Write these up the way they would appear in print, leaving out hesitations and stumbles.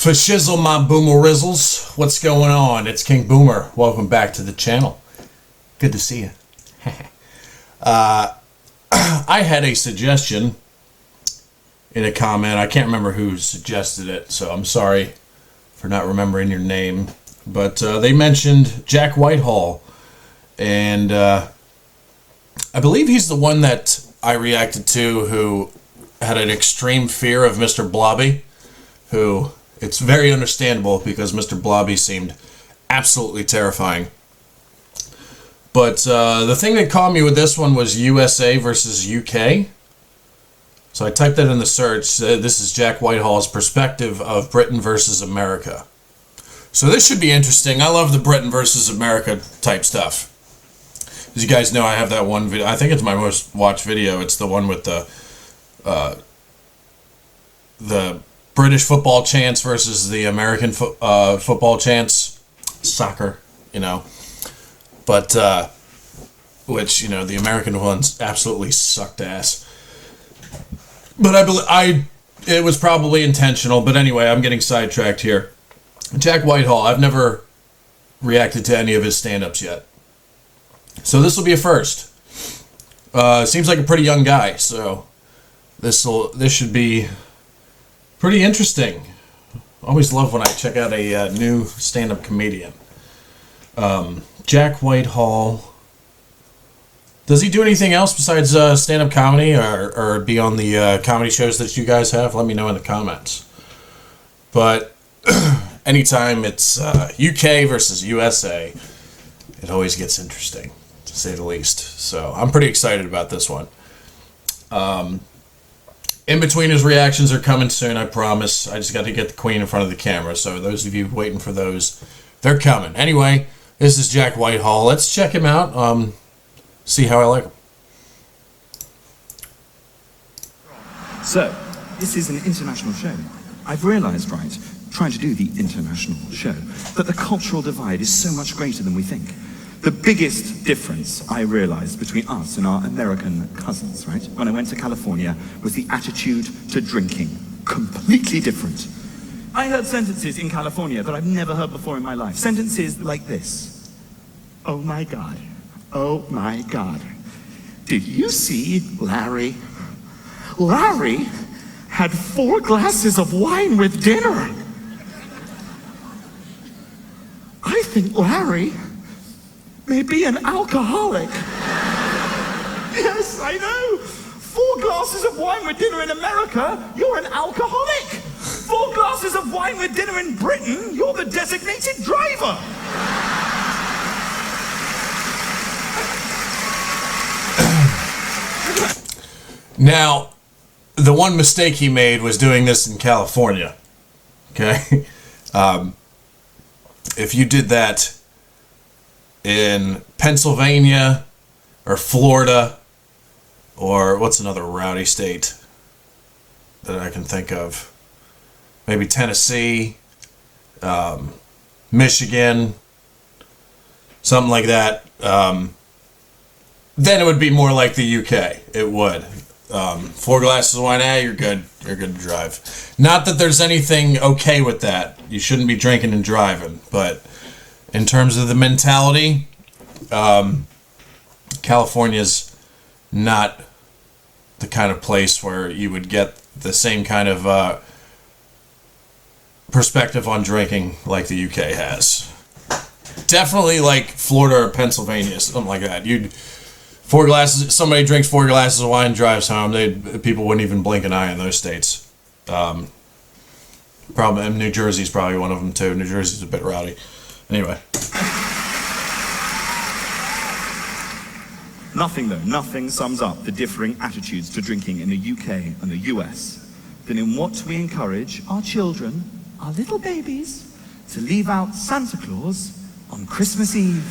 For shizzle my boomerizzles, what's going on? It's King Boomer. Welcome back to the channel. Good to see you. I had a suggestion in a comment. I can't remember who suggested it, so I'm sorry for not remembering your name. But they mentioned Jack Whitehall, and I believe he's the one that I reacted to who had an extreme fear of Mr. Blobby, who it's very understandable because Mr. Blobby seemed absolutely terrifying. But the thing that caught me with this one was USA versus UK. So I typed that in the search. This is Jack Whitehall's perspective of Britain versus America. So this should be interesting. I love the Britain versus America type stuff. As you guys know, I have that one video. I think it's my most watched video. It's the one with the British football chants versus the American football chants. Soccer, you know. But, which, you know, the American ones absolutely sucked ass. But it was probably intentional. But anyway, I'm getting sidetracked here. Jack Whitehall, I've never reacted to any of his stand-ups yet. So this will be a first. Seems like a pretty young guy, so this should be pretty interesting. Always love when I check out a new stand-up comedian. Jack Whitehall. Does he do anything else besides stand-up comedy or be on the comedy shows that you guys have? Let me know in the comments. But anytime it's UK versus USA, it always gets interesting, to say the least. So I'm pretty excited about this one. In between his reactions are coming soon, I promise. I just got to get the queen in front of the camera. So those of you waiting for those, they're coming. Anyway, this is Jack Whitehall. Let's check him out. See how I like him. So, this is an international show. I've realized, right, trying to do the international show, that the cultural divide is so much greater than we think. The biggest difference I realized between us and our American cousins, right, when I went to California, was the attitude to drinking. Completely different. I heard sentences in California that I've never heard before in my life. Sentences like this. Oh my God. Oh my God. Did you see Larry? Larry had 4 glasses of wine with dinner. I think Larry may be an alcoholic. Yes, I know. 4 glasses of wine with dinner in America, you're an alcoholic. 4 glasses of wine with dinner in Britain, you're the designated driver. Now, the one mistake he made was doing this in California. Okay? If you did that in Pennsylvania or Florida, or what's another rowdy state that I can think of? Maybe Tennessee, Michigan, something like that. Then it would be more like the UK. It would. 4 glasses of wine, you're good. You're good to drive. Not that there's anything okay with that. You shouldn't be drinking and driving. But in terms of the mentality, California's not the kind of place where you would get the same kind of perspective on drinking like the UK has. Definitely like Florida or Pennsylvania, something like that. Somebody drinks 4 glasses of wine and drives home, people wouldn't even blink an eye in those states. Probably New Jersey's probably one of them too. New Jersey's a bit rowdy. Anyway. Nothing sums up the differing attitudes to drinking in the UK and the US than in what we encourage our children, our little babies, to leave out Santa Claus on Christmas Eve.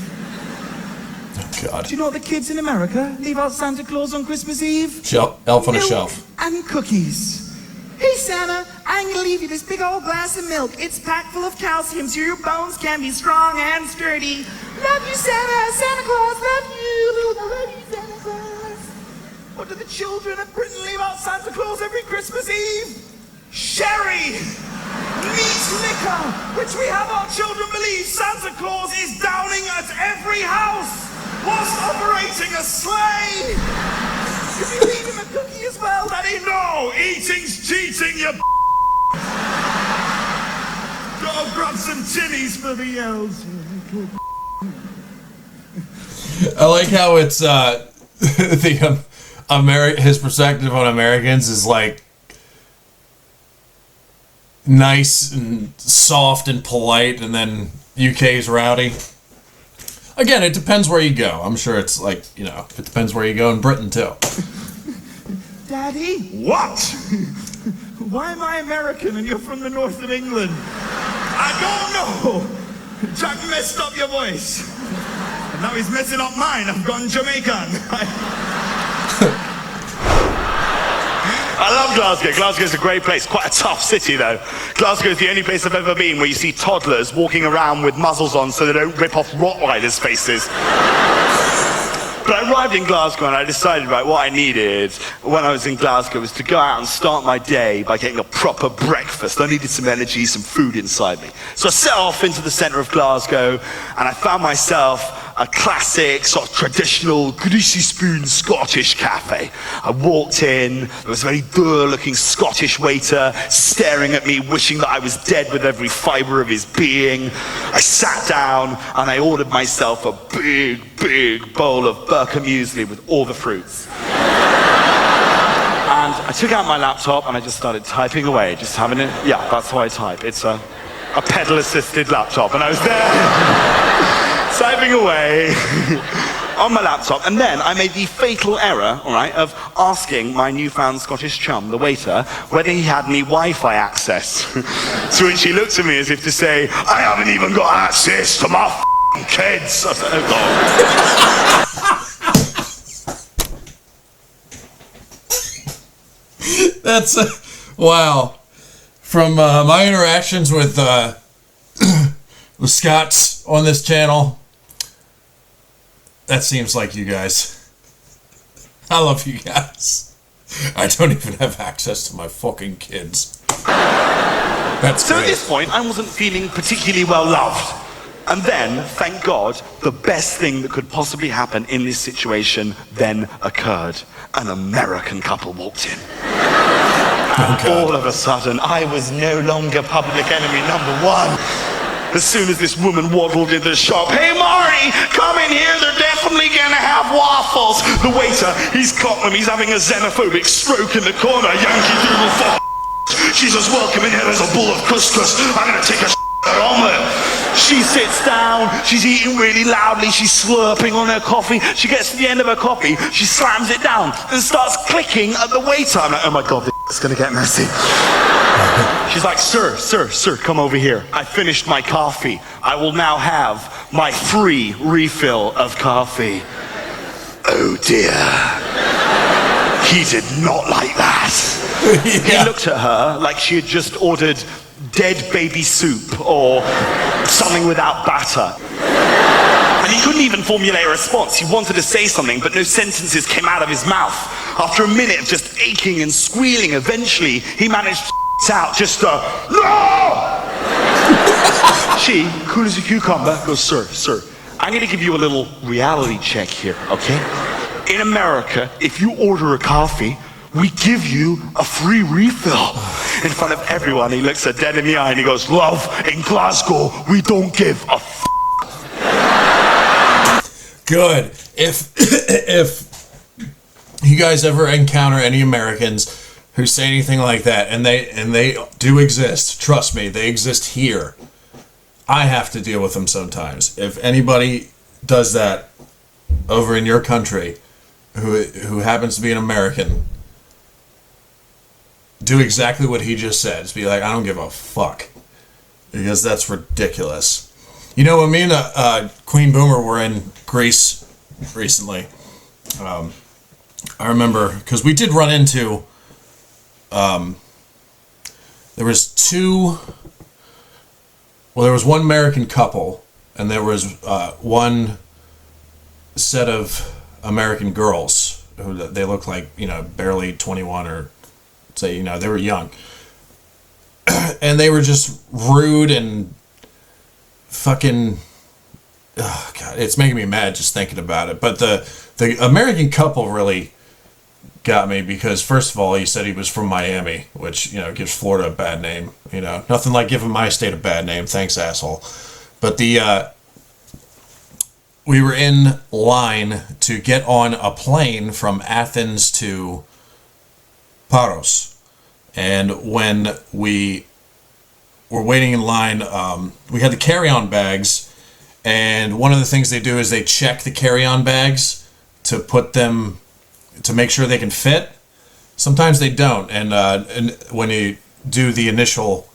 Oh, God. Do you know what the kids in America leave out Santa Claus on Christmas Eve? Elf on a shelf. And cookies. Hey Santa, I'm gonna leave you this big old glass of milk. It's packed full of calcium so your bones can be strong and sturdy. Love you Santa, Santa Claus, love you. Love you Santa Claus. What do the children of Britain leave out Santa Claus every Christmas Eve? Sherry! Meat America, which we have our children believe Santa Claus is downing at every house whilst operating a sleigh. Could you leave him a cookie as well, Daddy? No, eating's cheating, you Gotta grab some tinnies for the elves. I like how it's his perspective on Americans is like nice and soft and polite, and then UK's rowdy. Again, it depends where you go. I'm sure it's like, it depends where you go in Britain too. Daddy? What? Why am I American and you're from the north of England? I don't know. Jack messed up your voice. And now he's messing up mine. I've gone Jamaican. I love Glasgow. Glasgow's a great place. Quite a tough city, though. Glasgow is the only place I've ever been where you see toddlers walking around with muzzles on so they don't rip off Rottweilers' faces. But I arrived in Glasgow and I decided, right, what I needed when I was in Glasgow was to go out and start my day by getting a proper breakfast. I needed some energy, some food inside me. So I set off into the centre of Glasgow and I found myself a classic, sort of traditional, greasy spoon Scottish cafe. I walked in, there was a very dour-looking Scottish waiter staring at me, wishing that I was dead with every fibre of his being. I sat down and I ordered myself a big, big bowl of Birka muesli with all the fruits. And I took out my laptop and I just started typing away, just having it, yeah, that's how I type. It's a pedal-assisted laptop, and I was there typing away on my laptop, and then I made the fatal error, all right, of asking my newfound Scottish chum, the waiter, whether he had any Wi-Fi access. To which he looked at me as if to say, I haven't even got access to my f***ing kids. I said, oh God. That's wow. From my interactions with Scots on this channel, that seems like you guys. I love you guys. I don't even have access to my fucking kids. That's So great. at this point, I wasn't feeling particularly well loved. And then, thank God, the best thing that could possibly happen in this situation then occurred. An American couple walked in. And all of a sudden, I was no longer public enemy number one. As soon as this woman waddled into the shop, hey Marty, come in here, they're definitely gonna have waffles. The waiter, he's caught them, he's having a xenophobic stroke in the corner, Yankee Doodle fuck. She's as welcome in here as a bowl of couscous. I'm gonna take a omelette. She sits down, she's eating really loudly, she's slurping on her coffee. She gets to the end of her coffee, she slams it down and starts clicking at the waiter. I'm like, oh my God, this is gonna get messy. She's like, sir, come over here. I finished my coffee. I will now have my free refill of coffee. Oh dear. He did not like that. Yeah. He looked at her like she had just ordered dead baby soup or something without batter. And he couldn't even formulate a response. He wanted to say something, but no sentences came out of his mouth. After a minute of just aching and squealing, eventually he managed to out just a no! She, cool as a cucumber, goes, sir, I'm gonna give you a little reality check here, okay? In America, if you order a coffee, we give you a free refill. In front of everyone, he looks her dead in the eye and he goes, love, in Glasgow, we don't give a f***. Good. If you guys ever encounter any Americans who say anything like that, and they do exist, trust me, they exist here. I have to deal with them sometimes. If anybody does that over in your country, who happens to be an American, do exactly what he just said. Just be like, I don't give a fuck, because that's ridiculous. You know, when me and Queen Boomer were in Greece recently, I remember, because we did run into, there was one American couple, and there was one set of American girls who they looked like, barely 21, or say, they were young. and they were just rude and fucking. Oh God, it's making me mad just thinking about it. But the American couple really got me because first of all, he said he was from Miami, which gives Florida a bad name. Nothing like giving my state a bad name. Thanks, asshole. But we were in line to get on a plane from Athens to Paros, and when we were waiting in line, we had the carry-on bags. And one of the things they do is they check the carry-on bags to put them, to make sure they can fit. Sometimes they don't. And when you do the initial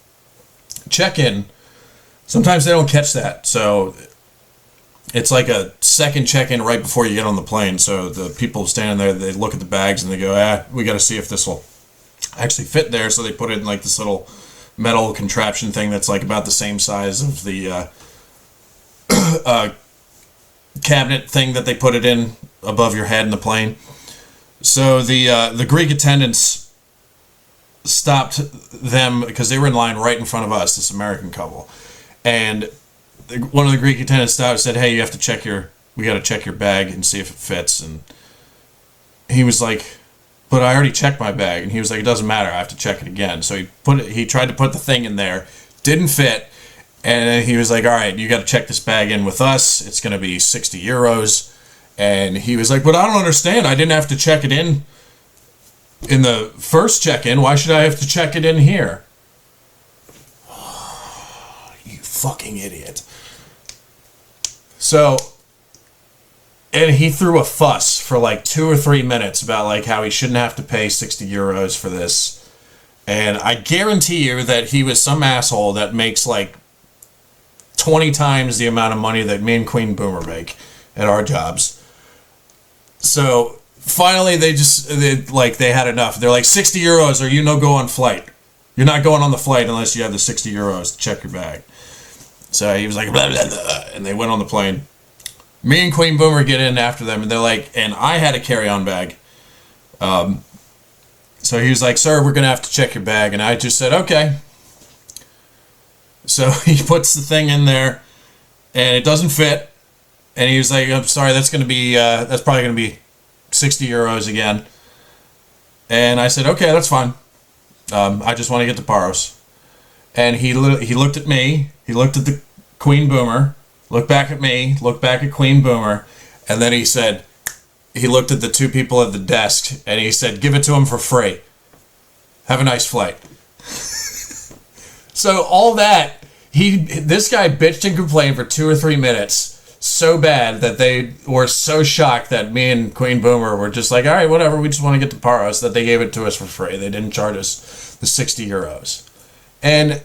check-in, sometimes they don't catch that. So it's like a second check-in right before you get on the plane. So the people standing there, they look at the bags and they go, we got to see if this will actually fit there. So they put it in like this little metal contraption thing that's like about the same size of the cabinet thing that they put it in above your head in the plane. So the Greek attendants stopped them because they were in line right in front of us, this American couple, and one of the Greek attendants stopped and said, "Hey, we got to check your bag and see if it fits." And he was like, "But I already checked my bag." And he was like, "It doesn't matter. I have to check it again." So he tried to put the thing in there, didn't fit. And then he was like, "All right, you got to check this bag in with us. It's going to be 60 euros. And he was like, "But I don't understand. I didn't have to check it in the first check-in. Why should I have to check it in here?" You fucking idiot. So, and he threw a fuss for like 2 or 3 minutes about like how he shouldn't have to pay 60 euros for this. And I guarantee you that he was some asshole that makes like 20 times the amount of money that me and Queen Boomer make at our jobs. So finally they had enough. They're like, 60 euros or you no go on flight. You're not going on the flight unless you have the 60 euros to check your bag. So he was like, blah, blah, blah, and they went on the plane. Me and Queen Boomer get in after them, and they're like, and I had a carry-on bag. So he was like, "Sir, we're going to have to check your bag." And I just said, "Okay." So he puts the thing in there, and it doesn't fit. And he was like, "I'm sorry, that's probably going to be 60 euros again." And I said, "Okay, that's fine. I just want to get to Paros." And he looked at me, he looked at the Queen Boomer, looked back at me, looked back at Queen Boomer, and then he looked at the two people at the desk, and he said, "Give it to him for free. Have a nice flight." So all that, this guy bitched and complained for 2 or 3 minutes so bad that they were so shocked that me and Queen Boomer were just like, "All right, whatever, we just want to get to Paros," that they gave it to us for free. They didn't charge us the 60 euros. And,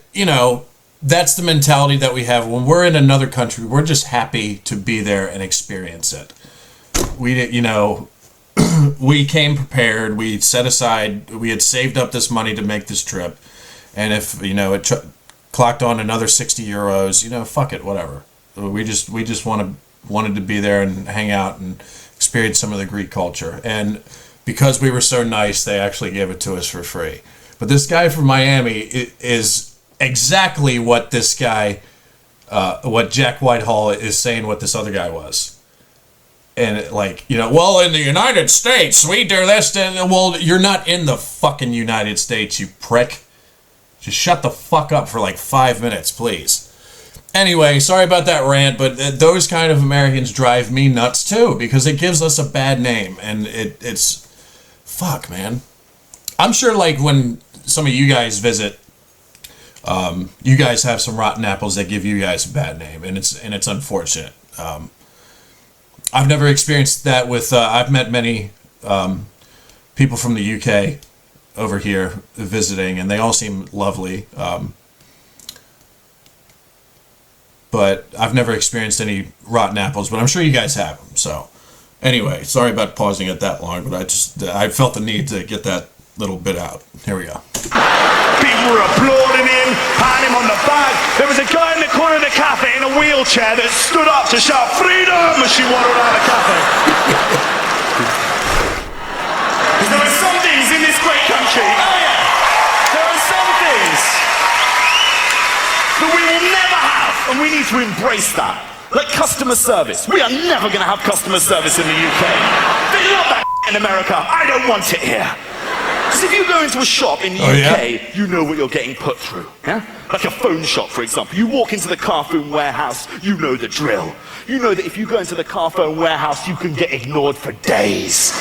that's the mentality that we have. When we're in another country, we're just happy to be there and experience it. We came prepared. We set aside, we had saved up this money to make this trip. And if, it clocked on another 60 euros, fuck it, whatever. We just wanted to be there and hang out and experience some of the Greek culture. And because we were so nice, they actually gave it to us for free. But this guy from Miami is exactly what this guy, what Jack Whitehall is saying what this other guy was. And well, in the United States, we do this. Well, you're not in the fucking United States, you prick. Just shut the fuck up for like 5 minutes, please. Anyway, sorry about that rant, but those kind of Americans drive me nuts too, because it gives us a bad name. And it's fuck, man. I'm sure when some of you guys visit, you guys have some rotten apples that give you guys a bad name, and it's unfortunate. I've never experienced that with. I've met many people from the UK over here visiting, and they all seem lovely. But I've never experienced any rotten apples. But I'm sure you guys have them. So anyway, sorry about pausing it that long, but I felt the need to get that little bit out. Here we go. People were applauding him, patting him on the back. There was a guy in the corner of the cafe in a wheelchair that stood up to shout "freedom" as she waddled out of the cafe. There are some things in this great country. Oh yeah. There are some things that we will never have, and we need to embrace that. Like customer service. We are never going to have customer service in the UK. They love that in America. I don't want it here. Because if you go into a shop in the UK, you know what you're getting put through. Yeah? Like a phone shop, for example. You walk into the car phone warehouse, you know the drill. You know that if you go into the car phone warehouse, you can get ignored for days.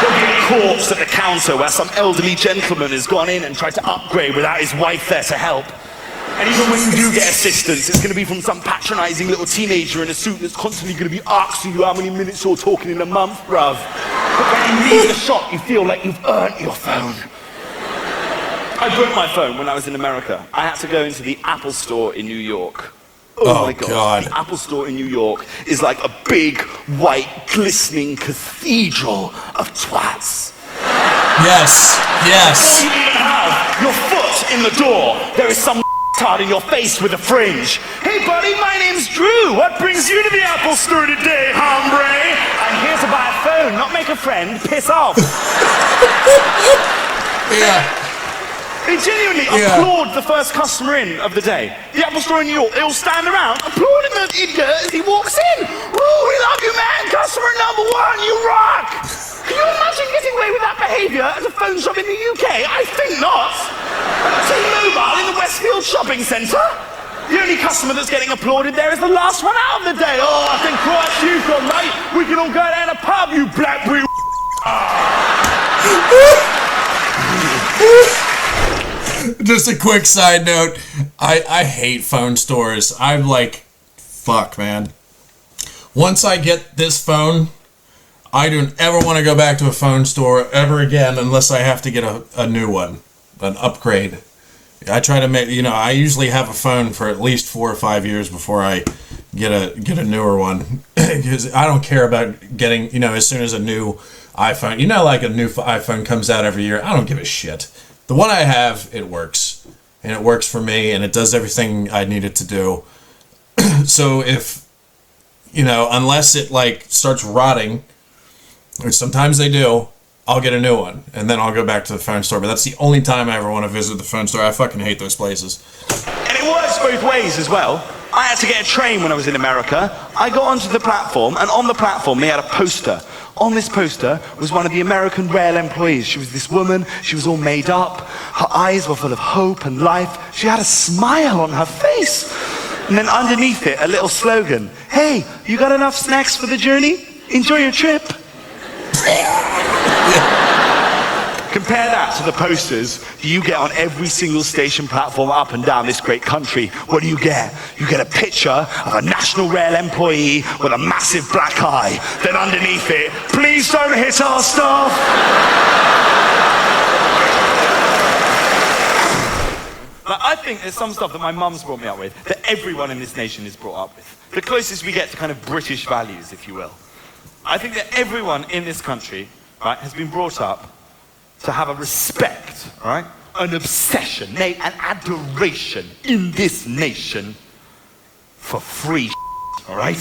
There'll be a corpse at the counter where some elderly gentleman has gone in and tried to upgrade without his wife there to help. And even when you do get assistance, it's going to be from some patronizing little teenager in a suit that's constantly going to be asking you how many minutes you're talking in a month, bruv. But when you leave the shop, you feel like you've earned your phone. I broke my phone when I was in America. I had to go into the Apple store in New York. Oh my God. The Apple store in New York is like a big, white, glistening cathedral of twats. Yes, yes. Before you even have your foot in the door, there is some tart in your face with a fringe. Hey buddy, my name's Drew. What brings you to the Apple store today, hombre? I'm here to buy a phone, not make a friend. Piss off. Yeah. They genuinely applaud the first customer in of the day. The Apple store in New York, they all stand around applauding the idiot as he walks in. Woo, we love you, man. Customer number one, you rock. Can you imagine getting away with that behaviour at a phone shop in the UK? I think not. T-Mobile in the Westfield shopping centre? The only customer that's getting applauded there is the last one out of the day. Oh, I think Christ you've got mate. We can all go down a pub, you black wheel. Just a quick side note. I hate phone stores. I'm like, fuck, man. Once I get this phone, I don't ever want to go back to a phone store ever again unless I have to get a new one, an upgrade. I try to make, I usually have a phone for at least 4 or 5 years before I get a newer one, because I don't care about getting, as soon as a new iPhone, like a new iPhone comes out every year, I don't give a shit. The one I have, it works, and it works for me, and it does everything I need it to do. So if, unless it starts rotting, which sometimes they do, I'll get a new one, and then I'll go back to the phone store. But that's the only time I ever want to visit the phone store. I fucking hate those places. And it works both ways as well. I had to get a train when I was in America. I got onto the platform, and on the platform they had a poster. On this poster was one of the American rail employees. She was this woman, she was all made up. Her eyes were full of hope and life. She had a smile on her face. And then underneath it, a little slogan. Hey, you got enough snacks for the journey? Enjoy your trip. Compare that to the posters you get on every single station platform up and down this great country. What do? You get a picture of a National Rail employee with a massive black eye. Then underneath it, please don't hit our staff. I think there's some stuff that my mum's brought me up with that everyone in this nation is brought up with. The closest we get to kind of British values, if you will. I think that everyone in this country, right, has been brought up to have a respect, right, an obsession, nay, an adoration in this nation for free, all right?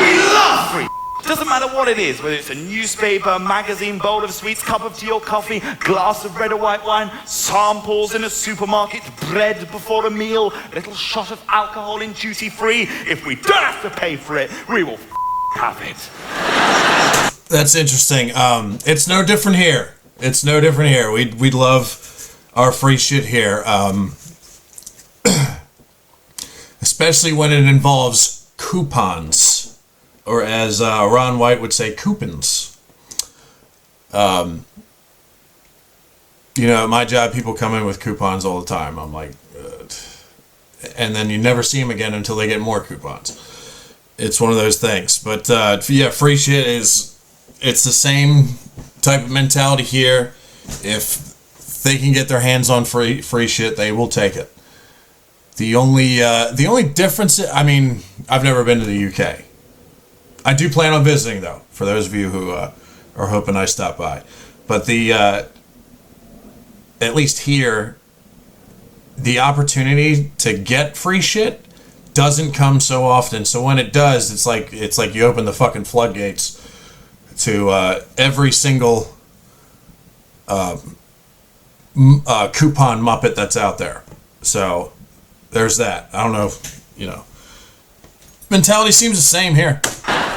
We love free. Doesn't matter what it is, whether it's a newspaper, magazine, bowl of sweets, cup of tea or coffee, glass of red or white wine, samples in a supermarket, bread before a meal, a little shot of alcohol in duty free. If we don't have to pay for it, we will have it. That's interesting. It's no different here. It's no different here. We love our free shit here, especially when it involves coupons, or as Ron White would say, coupons. At my job, people come in with coupons all the time. I'm like, and then you never see them again until they get more coupons. It's one of those things. But free shit it's the same type of mentality here. If they can get their hands on free shit, they will take it. The only difference, I've never been to the UK. I do plan on visiting, though, for those of you who are hoping I stop by. But at least here, the opportunity to get free shit doesn't come so often. So when it does, it's like you open the fucking floodgates to every single coupon muppet that's out there. So there's that. I don't know if, mentality seems the same here.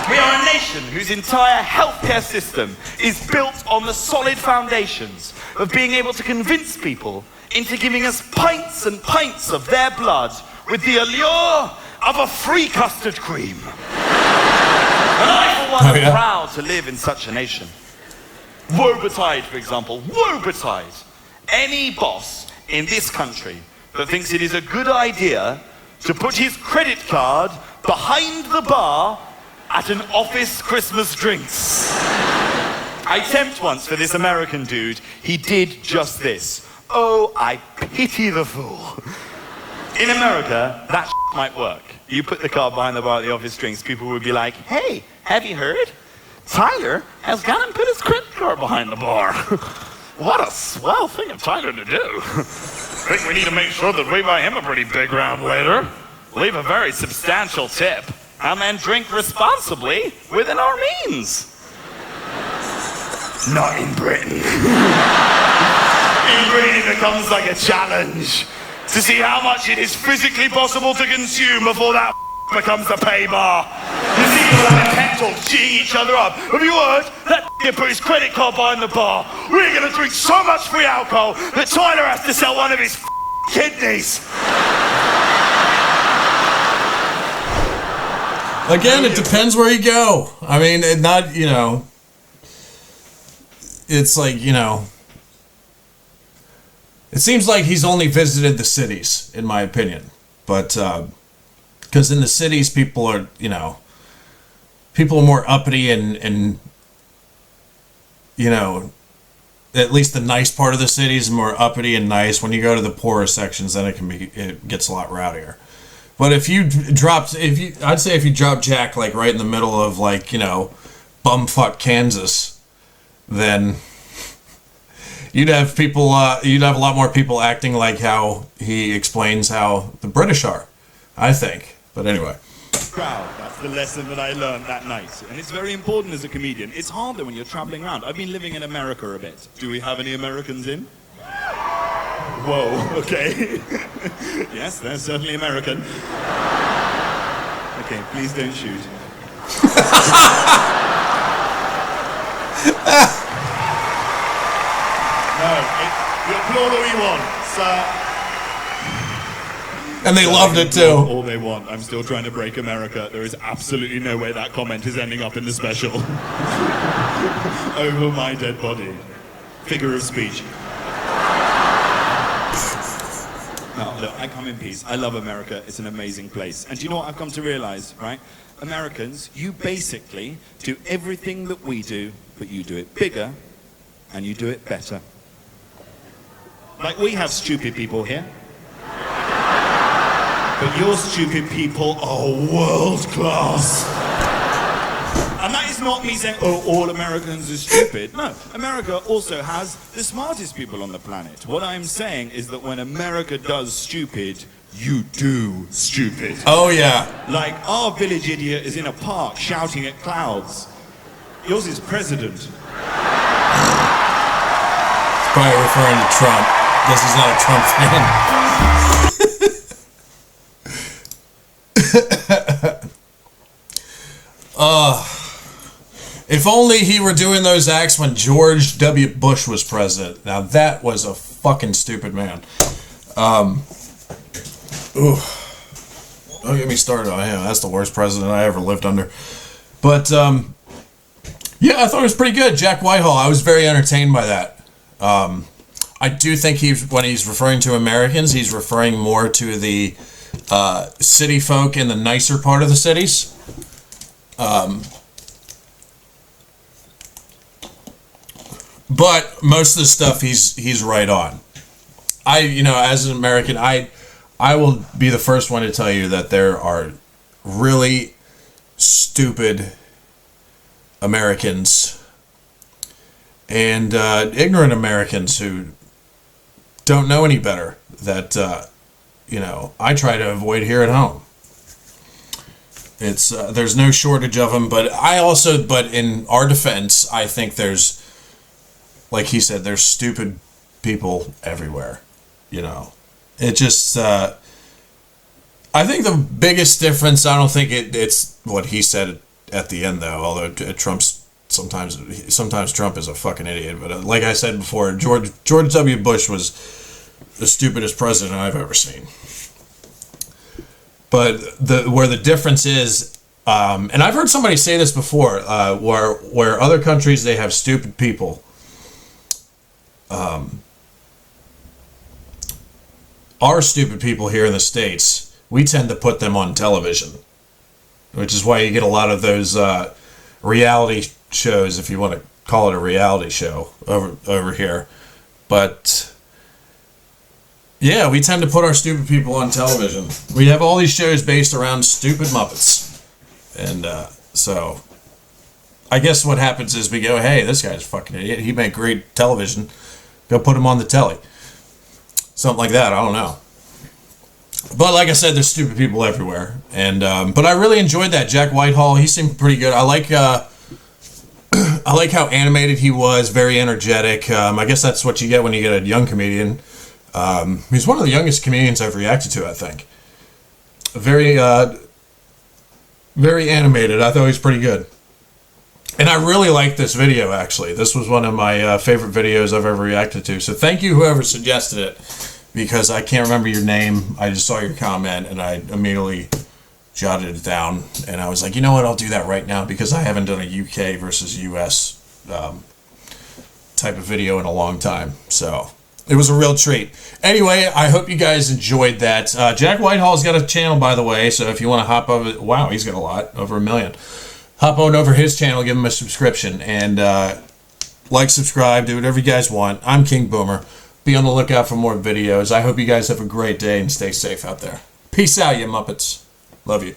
We are a nation whose entire healthcare system is built on the solid foundations of being able to convince people into giving us pints and pints of their blood with the allure of a free custard cream. And I, for one, am proud to live in such a nation. Woe betide, for example, woe betide any boss in this country that thinks it is a good idea to put his credit card behind the bar at an office Christmas drinks. I temped once for this American dude. He did just this. Oh, I pity the fool. In America, that might work. You put the card behind the bar at the office drinks, people would be like, hey, have you heard? Tyler has gone and put his credit card behind the bar. What a swell thing of Tyler to do. I think we need to make sure that we buy him a pretty big round later. Leave a very substantial tip. And then drink responsibly within our means. Not in Britain. In Britain it becomes like a challenge to see how much it is physically possible to consume before that becomes a pay bar. You see people having pep talks, cheating each other up. Have you heard? That put his credit card behind the bar. We're gonna drink so much free alcohol that Tyler has to sell one of his kidneys. Again, it depends where you go. I mean, it's like, it seems like he's only visited the cities, in my opinion. But, because in the cities, people are more uppity and at least the nice part of the city is more uppity and nice. When you go to the poorer sections, then it gets a lot rowdier. But if you drop Jack like right in the middle of bumfuck Kansas, then you'd have a lot more people acting like how he explains how the British are, I think. But anyway. Proud. That's the lesson that I learned that night. And it's very important as a comedian. It's harder when you're traveling around. I've been living in America a bit. Do we have any Americans in? Whoa, okay. Yes, they're certainly American. Okay, please don't shoot. No, the applause that we want, sir. And they loved it too. All they want. I'm still trying to break America. There is absolutely no way that comment is ending up in the special. Over my dead body. Figure of speech. No, look, I come in peace. I love America. It's an amazing place. And do you know what I've come to realize, right? Americans, you basically do everything that we do, but you do it bigger and you do it better. Like, we have stupid people here. But your stupid people are world class. And that is not me saying, oh, all Americans are stupid. No, America also has the smartest people on the planet. What I'm saying is that when America does stupid, you do stupid. Oh, yeah. Like, our village idiot is in a park shouting at clouds. Yours is president. He's probably referring to Trump. Guess he's not a Trump fan. If only he were doing those acts when George W. Bush was president. Now that was a fucking stupid man. Don't get me started on him. That's the worst president I ever lived under. But yeah, I thought it was pretty good. Jack Whitehall. I was very entertained by that. I do think when he's referring to Americans, he's referring more to the city folk in the nicer part of the cities. But most of the stuff he's right on. As an American, I will be the first one to tell you that there are really stupid Americans and ignorant Americans who don't know any better that I try to avoid here at home. It's there's no shortage of them, but in our defense, I think there's, like he said, there's stupid people everywhere. It just I think the biggest difference, I don't think it's what he said at the end, though, although Trump's sometimes Trump is a fucking idiot. But like I said before, George W. Bush was the stupidest president I've ever seen. But where the difference is, and I've heard somebody say this before, where other countries, they have stupid people. Our stupid people here in the States, we tend to put them on television, which is why you get a lot of those reality shows, if you want to call it a reality show, over here. But yeah, we tend to put our stupid people on television. We have all these shows based around stupid Muppets. And so I guess what happens is we go, hey, this guy's a fucking idiot. He made great television. Go put him on the telly. Something like that. I don't know. But like I said, there's stupid people everywhere. And but I really enjoyed that. Jack Whitehall, he seemed pretty good. I like how animated he was, very energetic. I guess that's what you get when you get a young comedian. He's one of the youngest comedians I've reacted to, I think. Very animated. I thought he was pretty good. And I really liked this video, actually. This was one of my favorite videos I've ever reacted to. So thank you, whoever suggested it, because I can't remember your name. I just saw your comment, and I immediately jotted it down. And I was like, you know what? I'll do that right now, because I haven't done a UK versus US type of video in a long time. So it was a real treat. Anyway, I hope you guys enjoyed that. Jack Whitehall's got a channel, by the way, so if you want to hop over... Wow, he's got a lot. Over 1 million. Hop on over his channel, give him a subscription, and like, subscribe, do whatever you guys want. I'm King Boomer. Be on the lookout for more videos. I hope you guys have a great day and stay safe out there. Peace out, you Muppets. Love you.